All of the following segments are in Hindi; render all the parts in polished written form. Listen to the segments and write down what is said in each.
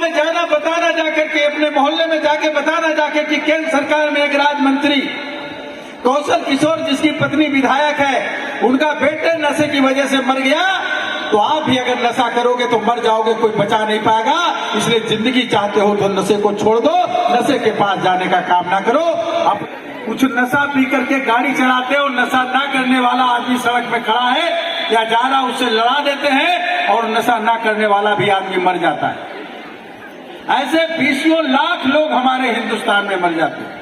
में जाना, बताना जाकर के, अपने मोहल्ले में जाके बताना जाके कि केंद्र सरकार में एक राज्य मंत्री कौशल किशोर, जिसकी पत्नी विधायक है, उनका बेटे नशे की वजह से मर गया, तो आप भी अगर नशा करोगे तो मर जाओगे, कोई बचा नहीं पाएगा। इसलिए जिंदगी चाहते हो तो नशे को छोड़ दो, नशे के पास जाने का काम ना करो। अब कुछ नशा पी करके गाड़ी चलाते हो, नशा ना करने वाला आदमी सड़क में खड़ा है या जा रहा, उससे लड़ा देते हैं और नशा ना करने वाला भी आदमी मर जाता है। ऐसे बीसों लाख लोग हमारे हिंदुस्तान में मर जाते हैं।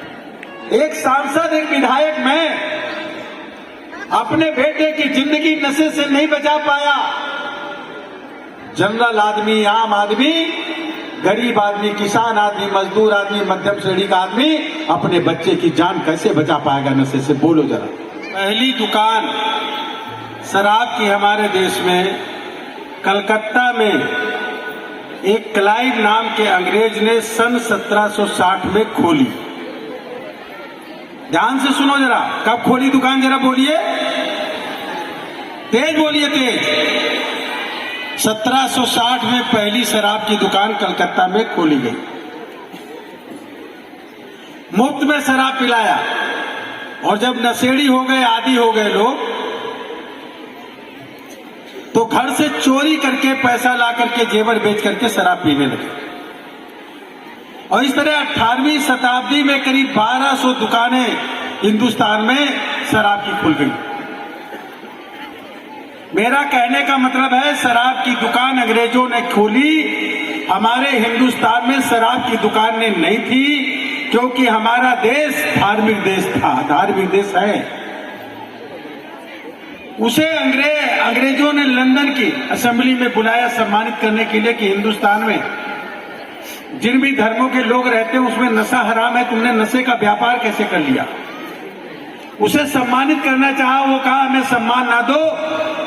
एक सांसद, एक विधायक मैं अपने बेटे की जिंदगी नशे से नहीं बचा पाया। जनरल आदमी, आम आदमी, गरीब आदमी, किसान आदमी, मजदूर आदमी, मध्यम श्रेणी का आदमी अपने बच्चे की जान कैसे बचा पाएगा नशे से? बोलो जरा। पहली दुकान शराब की हमारे देश में कलकत्ता में एक क्लाइव नाम के अंग्रेज ने सन 1760 में खोली। ध्यान से सुनो जरा, कब खोली दुकान, जरा बोलिए, तेज बोलिए, तेज। 1760 में पहली शराब की दुकान कलकत्ता में खोली गई। मुफ्त में शराब पिलाया, और जब नशेड़ी हो गए, आदी हो गए लोग, तो घर से चोरी करके पैसा ला करके जेवर बेच करके शराब पीने लगे। और इस तरह 18वीं शताब्दी में करीब 1200 दुकानें हिंदुस्तान में शराब की खुल गई। मेरा कहने का मतलब है, शराब की दुकान अंग्रेजों ने खोली, हमारे हिंदुस्तान में शराब की दुकानें नहीं थी, क्योंकि हमारा देश धार्मिक देश था, धार्मिक देश है। उसे अंग्रेजों ने लंदन की असेंबली में बुलाया सम्मानित करने के लिए कि हिंदुस्तान में जिन भी धर्मों के लोग रहते हैं उसमें नशा हराम है, तुमने नशे का व्यापार कैसे कर लिया? उसे सम्मानित करना चाहा, वो कहा हमें सम्मान ना दो,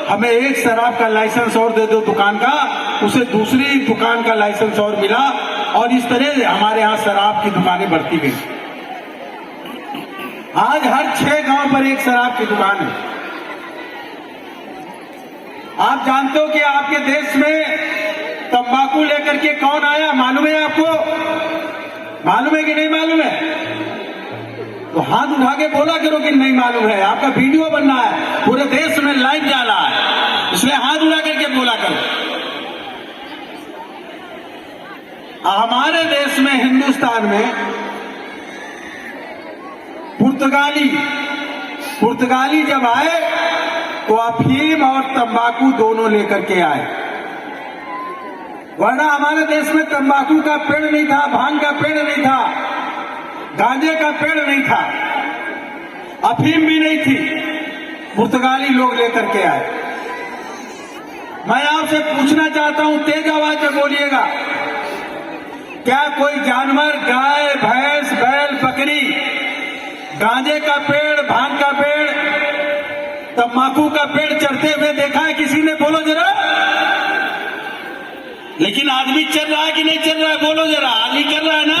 हमें एक शराब का लाइसेंस और दे दो दुकान का। उसे दूसरी दुकान का लाइसेंस और मिला, और इस तरह हमारे यहाँ शराब की दुकानें बढ़ती गई। आज हर 6 गांव पर एक शराब की दुकान है। आप जानते हो कि आपके देश में तंबाकू लेकर के कौन आया, मालूम है आपको? मालूम है कि नहीं मालूम है? तो हाथ उठा के बोला करो कि नहीं मालूम है। आपका वीडियो बनना है, पूरे देश में लाइव जा रहा है, इसलिए हाथ उठा करके बोला करो। हमारे देश में, हिंदुस्तान में, पुर्तगाली जब आए तो अफीम और तंबाकू दोनों लेकर के आए। वरना हमारे देश में तंबाकू का पेड़ नहीं था, भांग का पेड़ नहीं था, गांजे का पेड़ नहीं था, अफीम भी नहीं थी, पुर्तगाली लोग लेकर के आए। मैं आपसे पूछना चाहता हूं, तेज आवाज में बोलिएगा, क्या कोई जानवर, गाय, भैंस, बैल, बकरी, गांजे का पेड़, भांग का पेड़, तंबाकू का पेड़ चढ़ते हुए देखा है किसी ने? बोलो जरा। लेकिन आदमी चल रहा है कि नहीं चल रहा है? बोलो जरा, आदमी कर रहा है ना?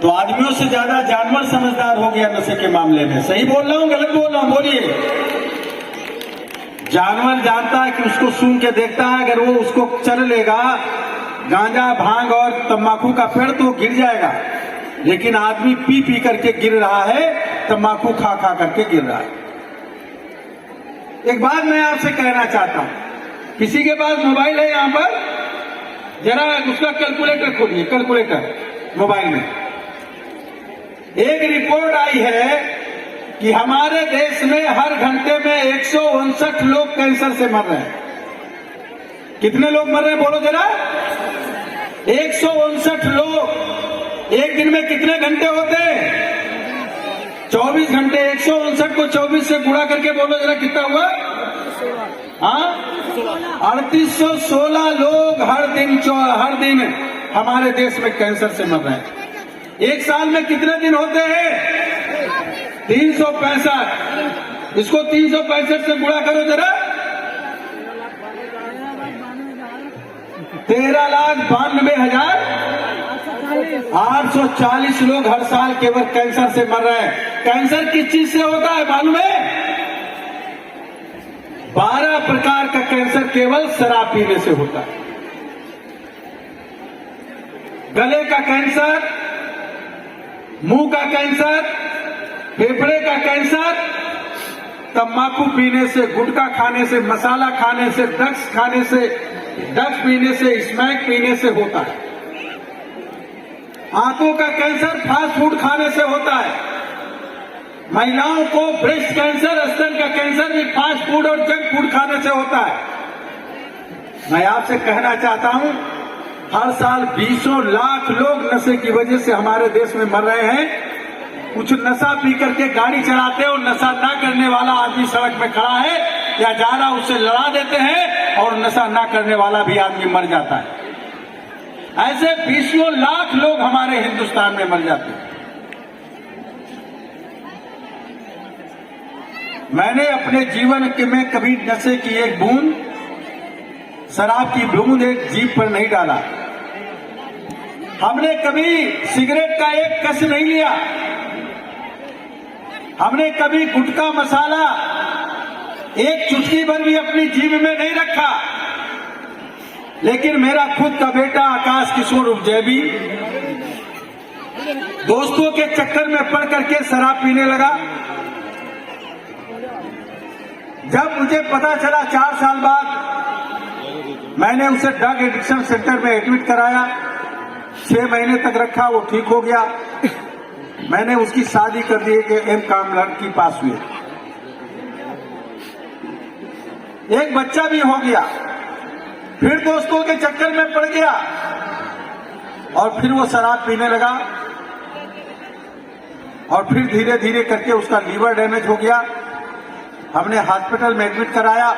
तो आदमियों से ज्यादा जानवर समझदार हो गया नशे के मामले में। सही बोल रहा हूं, गलत बोल रहा हूं? बोलिए। जानवर जानता है कि उसको सूंघ के देखता है, अगर वो उसको चल लेगा गांजा, भांग और तंबाकू का पेड़ तो गिर जाएगा, लेकिन आदमी पी पी करके गिर रहा है, तंबाकू खा खा करके गिर रहा है। एक बात मैं आपसे कहना चाहता हूं, किसी के पास मोबाइल है यहां पर? जरा उसका कैलकुलेटर खोलिए, कैलकुलेटर मोबाइल में। एक रिपोर्ट आई है कि हमारे देश में हर घंटे में 159 लोग कैंसर से मर रहे हैं। कितने लोग मर रहे हैं बोलो जरा? 159 लोग। एक दिन में कितने घंटे होते हैं? 24 घंटे। 159 को 24 से गुणा करके बोलो जरा कितना हुआ? हाँ, 3816 लोग हर दिन हमारे देश में कैंसर से मर रहे हैं। एक साल में कितने दिन होते हैं? 365। इसको 365 से गुणा करो जरा। 13,92,840 लोग हर साल केवल कैंसर से मर रहे हैं। कैंसर किस चीज से होता है मालूम है? 12 प्रकार का कैंसर केवल शराब पीने से होता है। गले का कैंसर, मुंह का कैंसर, फेफड़े का कैंसर तंबाकू पीने से, गुटखा खाने से, मसाला खाने से, ड्रग्स पीने से, स्मैक पीने से होता है। आंखों का कैंसर फास्ट फूड खाने से होता है। महिलाओं को ब्रेस्ट कैंसर, स्तन का कैंसर भी फास्ट फूड और जंक फूड खाने से होता है। मैं आपसे कहना चाहता हूं, हर साल 20 लाख लोग नशे की वजह से हमारे देश में मर रहे हैं। कुछ नशा पी करके गाड़ी चलाते हैं और नशा ना करने वाला आदमी सड़क में खड़ा है या जा रहा, उससे लड़ा देते हैं और नशा ना करने वाला भी आदमी मर जाता है। ऐसे 20 लाख लोग हमारे हिंदुस्तान में मर जाते हैं। मैंने अपने जीवन में कभी नशे की एक बूंद, शराब की बूंद एक जीभ पर नहीं डाला। हमने कभी सिगरेट का एक कश नहीं लिया। हमने कभी गुटखा मसाला एक चुटकी भर भी अपनी जीभ में नहीं रखा। लेकिन मेरा खुद का बेटा आकाश किशोर उपजैवी दोस्तों के चक्कर में पड़ करके शराब पीने लगा। जब मुझे पता चला 4 साल बाद, मैंने उसे ड्रग एडिक्शन सेंटर में एडमिट कराया। 6 महीने तक रखा, वो ठीक हो गया। मैंने उसकी शादी कर दी कि एम काम लड़की पास हुए, एक बच्चा भी हो गया। फिर दोस्तों के चक्कर में पड़ गया और फिर वो शराब पीने लगा और फिर धीरे धीरे करके उसका लीवर डैमेज हो गया। हमने हॉस्पिटल में एडमिट कराया।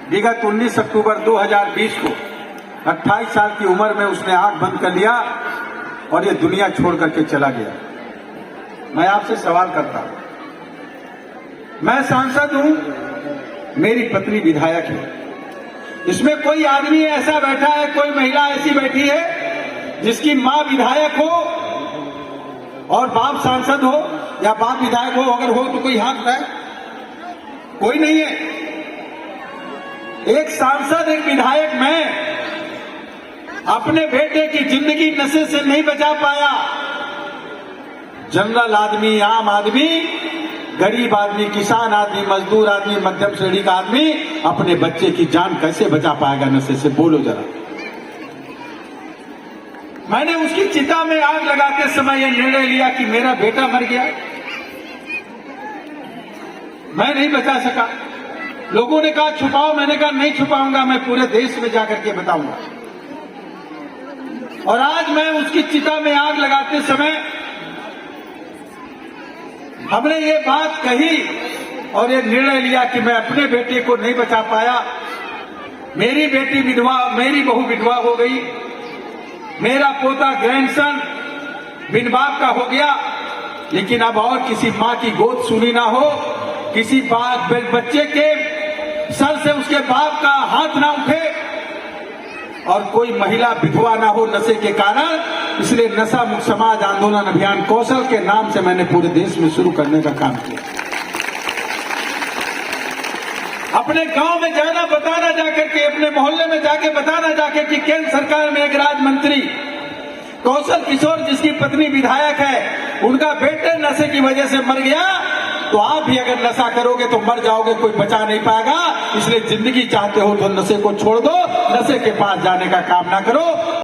विगत 19 अक्टूबर 2020 को 28 साल की उम्र में उसने आंख बंद कर लिया और ये दुनिया छोड़ करके चला गया। मैं आपसे सवाल करता हूं, मैं सांसद हूं, मेरी पत्नी विधायक है। इसमें कोई आदमी ऐसा बैठा है, कोई महिला ऐसी बैठी है जिसकी मां विधायक हो और बाप सांसद हो या बाप विधायक हो? अगर हो तो कोई हाथ उठाए। कोई नहीं है। एक सांसद, एक विधायक मैं अपने बेटे की जिंदगी नशे से नहीं बचा पाया। जनरल आदमी, आम आदमी, गरीब आदमी, किसान आदमी, मजदूर आदमी, मध्यम श्रेणी का आदमी अपने बच्चे की जान कैसे बचा पाएगा नशे से? बोलो जरा। मैंने उसकी चिता में आग लगाते समय यह निर्णय लिया कि मेरा बेटा मर गया, मैं नहीं बचा सका। लोगों ने कहा छुपाओ, मैंने कहा नहीं छुपाऊंगा, मैं पूरे देश में जाकर के बताऊंगा। और आज मैं उसकी चिता में आग लगाते समय हमने ये बात कही और ये निर्णय लिया कि मैं अपने बेटे को नहीं बचा पाया। मेरी बेटी विधवा, मेरी बहू विधवा हो गई, मेरा पोता ग्रैंडसन बिन बाप का हो गया। लेकिन अब और किसी मां की गोद सुनी ना हो, किसी बच्चे के सर से उसके बाप का हाथ ना उठे और कोई महिला विधवा ना हो नशे के कारण। इसलिए नशा मुक्त समाज आंदोलन अभियान कौशल के नाम से मैंने पूरे देश में शुरू करने का काम किया। अपने गांव में जाना, बताना जाकर के, अपने मोहल्ले में जाके बताना जाके कि केंद्र सरकार में एक राज्य मंत्री कौशल किशोर जिसकी पत्नी विधायक है, उनका बेटे नशे की वजह से मर गया। तो आप भी अगर नशा करोगे तो मर जाओगे, कोई बचा नहीं पाएगा। इसलिए जिंदगी चाहते हो तो नशे को छोड़ दो, नशे के पास जाने का काम ना करो।